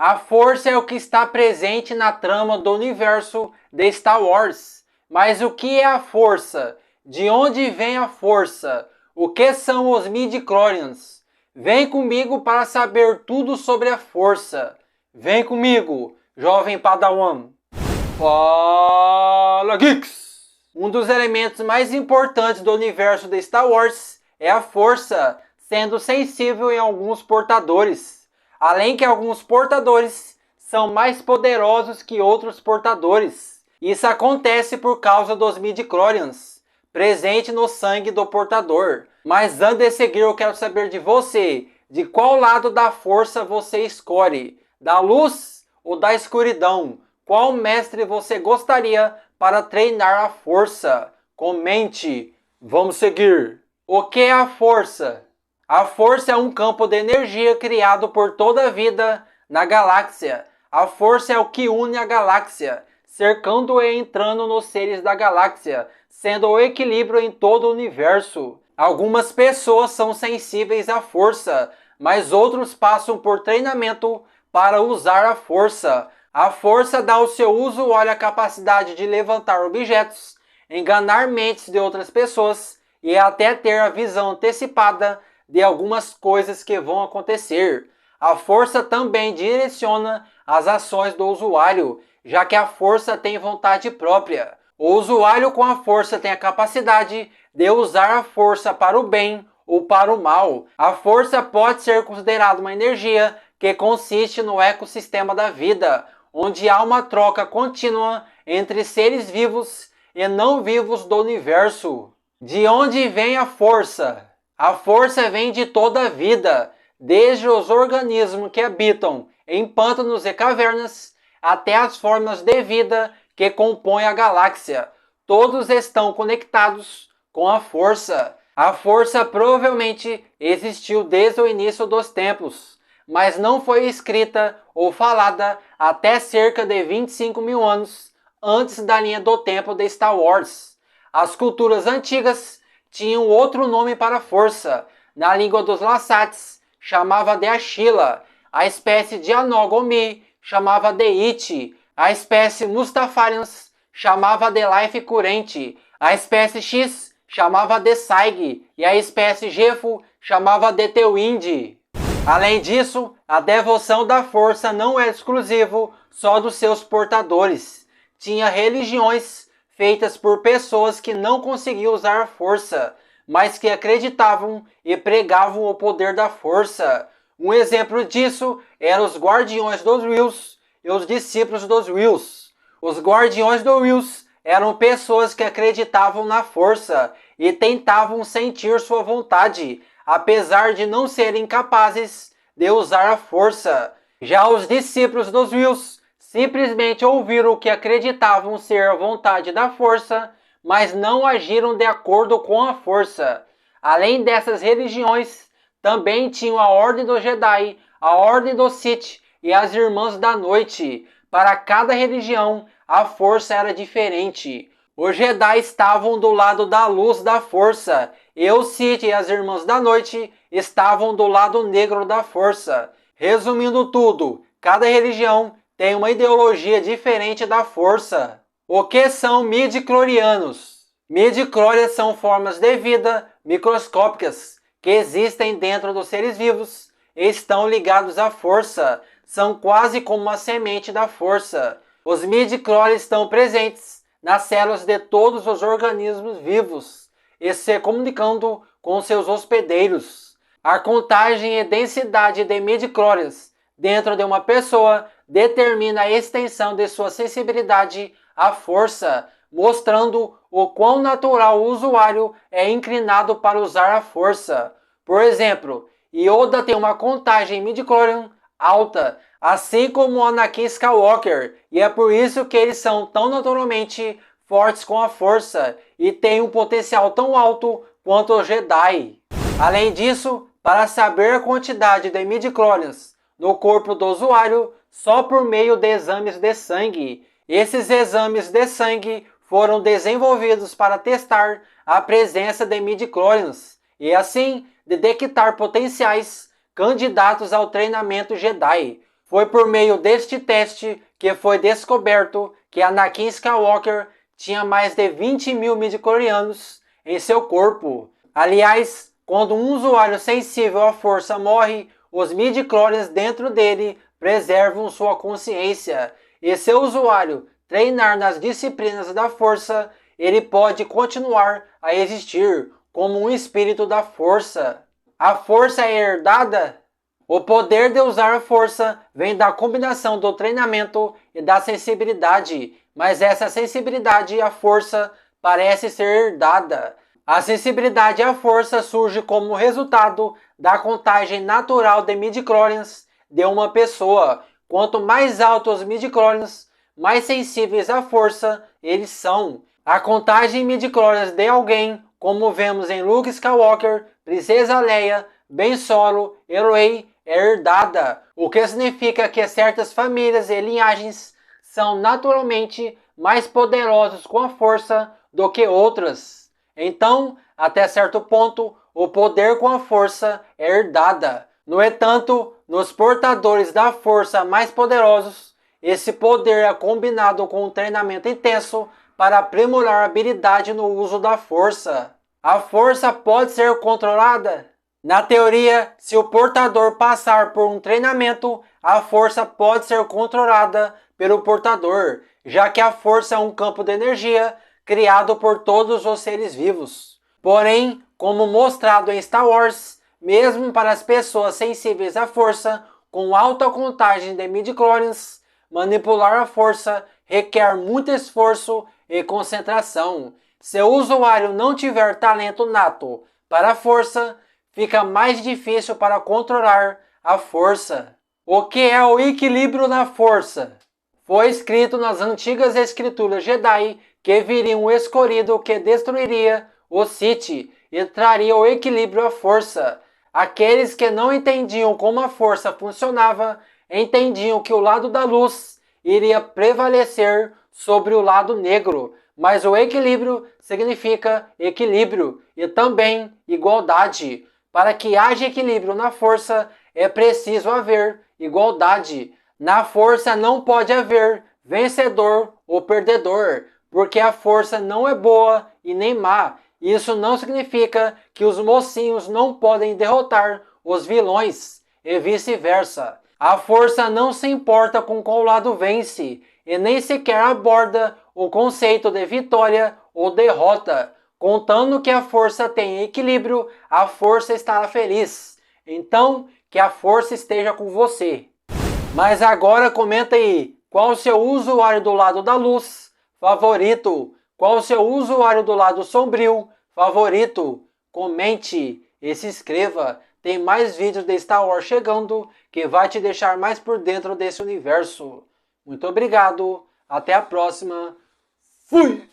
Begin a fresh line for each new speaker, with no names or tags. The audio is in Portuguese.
A força é o que está presente na trama do universo de Star Wars. Mas o que é a força? De onde vem a força? O que são os midi-chlorians? Vem comigo para saber tudo sobre a força. Vem comigo, jovem Padawan. Fala, Geeks! Um dos elementos mais importantes do universo de Star Wars é a força, sendo sensível em alguns portadores. Além que alguns portadores são mais poderosos que outros portadores. Isso acontece por causa dos midi-chlorians, presente no sangue do portador. Mas antes de seguir, eu quero saber de você, de qual lado da força você escolhe? Da luz ou da escuridão? Qual mestre você gostaria para treinar a força? Comente. Vamos seguir. O que é a força? A força é um campo de energia criado por toda a vida na galáxia. A força é o que une a galáxia, cercando e entrando nos seres da galáxia, sendo o equilíbrio em todo o universo. Algumas pessoas são sensíveis à força, mas outros passam por treinamento para usar a força. A força dá ao seu usuário a capacidade de levantar objetos, enganar mentes de outras pessoas e até ter a visão antecipada de algumas coisas que vão acontecer. A força também direciona as ações do usuário, já que a força tem vontade própria. O usuário com a força tem a capacidade de usar a força para o bem ou para o mal. A força pode ser considerada uma energia que consiste no ecossistema da vida, onde há uma troca contínua entre seres vivos e não vivos do universo. De onde vem a força? A força vem de toda a vida, desde os organismos que habitam em pântanos e cavernas, até as formas de vida que compõem a galáxia. Todos estão conectados com a força. A força provavelmente existiu desde o início dos tempos, mas não foi escrita ou falada até cerca de 25 mil anos antes da linha do tempo de Star Wars. As culturas antigas tinham outro nome para a força. Na língua dos Lassates, chamava de Ashila. A espécie de Anogomi chamava de Iti. A espécie Mustafarians chamava de Life Current. A espécie X chamava de Saig. E a espécie Jefo chamava de Tewindi. Além disso, a devoção da força não é exclusivo só dos seus portadores. Tinha religiões feitas por pessoas que não conseguiam usar a força, mas que acreditavam e pregavam o poder da força. Um exemplo disso eram os Guardiões dos Whills e os discípulos dos Whills. Os Guardiões dos Whills eram pessoas que acreditavam na força e tentavam sentir sua vontade, apesar de não serem capazes de usar a força. Já os discípulos dos Whills simplesmente ouviram o que acreditavam ser a vontade da força, mas não agiram de acordo com a força. Além dessas religiões, também tinham a Ordem dos Jedi, a Ordem dos Sith e as Irmãs da Noite. Para cada religião, a força era diferente. Os Jedi estavam do lado da luz da força, e os Sith e as Irmãs da Noite estavam do lado negro da força. Resumindo tudo, cada religião tem uma ideologia diferente da força. O que são midi-chlorianos? Midi-chlorians são formas de vida microscópicas que existem dentro dos seres vivos e estão ligados à força. São quase como uma semente da força. Os midi-chlorians estão presentes nas células de todos os organismos vivos e se comunicando com seus hospedeiros. A contagem e densidade de midi-chlorians dentro de uma pessoa determina a extensão de sua sensibilidade à força, mostrando o quão natural o usuário é inclinado para usar a força. Por exemplo, Yoda tem uma contagem midi-chlorian alta, assim como Anakin Skywalker, e é por isso que eles são tão naturalmente fortes com a força e têm um potencial tão alto quanto os Jedi. Além disso, para saber a quantidade de midi-chlorians no corpo do usuário, só por meio de exames de sangue. Esses exames de sangue foram desenvolvidos para testar a presença de midi-chlorians e assim detectar potenciais candidatos ao treinamento Jedi. Foi por meio deste teste que foi descoberto que Anakin Skywalker tinha mais de 20 mil midi-chlorianos em seu corpo. Aliás, quando um usuário sensível à força morre, os midi-chlorians dentro dele preservam sua consciência. E se o usuário treinar nas disciplinas da força, ele pode continuar a existir como um espírito da força. A força é herdada? O poder de usar a força vem da combinação do treinamento e da sensibilidade, mas essa sensibilidade à força parece ser herdada. A sensibilidade à força surge como resultado da contagem natural de midi-chlorians de uma pessoa. Quanto mais altos os midi-chlorians, mais sensíveis à força eles são. A contagem midi-chlorians de alguém, como vemos em Luke Skywalker, Princesa Leia, Ben Solo e Rey, é herdada, o que significa que certas famílias e linhagens são naturalmente mais poderosos com a força do que outras. Então, até certo ponto, o poder com a força é herdada. No entanto, nos portadores da força mais poderosos, esse poder é combinado com um treinamento intenso para aprimorar a habilidade no uso da força. A força pode ser controlada? Na teoria, se o portador passar por um treinamento, a força pode ser controlada pelo portador, já que a força é um campo de energia criado por todos os seres vivos. Porém, como mostrado em Star Wars, mesmo para as pessoas sensíveis à força, com alta contagem de midi-chlorians, manipular a força requer muito esforço e concentração. Se o usuário não tiver talento nato para a força, fica mais difícil para controlar a força. O que é o equilíbrio na força? Foi escrito nas antigas escrituras Jedi que viria um escolhido que destruiria o Sith e traria o equilíbrio à força. Aqueles que não entendiam como a força funcionava, entendiam que o lado da luz iria prevalecer sobre o lado negro, mas o equilíbrio significa equilíbrio e também igualdade. Para que haja equilíbrio na força, é preciso haver igualdade. Na força não pode haver vencedor ou perdedor, porque a força não é boa e nem má. Isso não significa que os mocinhos não podem derrotar os vilões, e vice-versa. A força não se importa com qual lado vence, e nem sequer aborda o conceito de vitória ou derrota. Contando que a força tem equilíbrio, a força estará feliz. Então, que a força esteja com você. Mas agora comenta aí, qual o seu usuário do lado da luz favorito? Qual o seu usuário do lado sombrio favorito? Comente e se inscreva. Tem mais vídeos de Star Wars chegando que vai te deixar mais por dentro desse universo. Muito obrigado, até a próxima. Fui!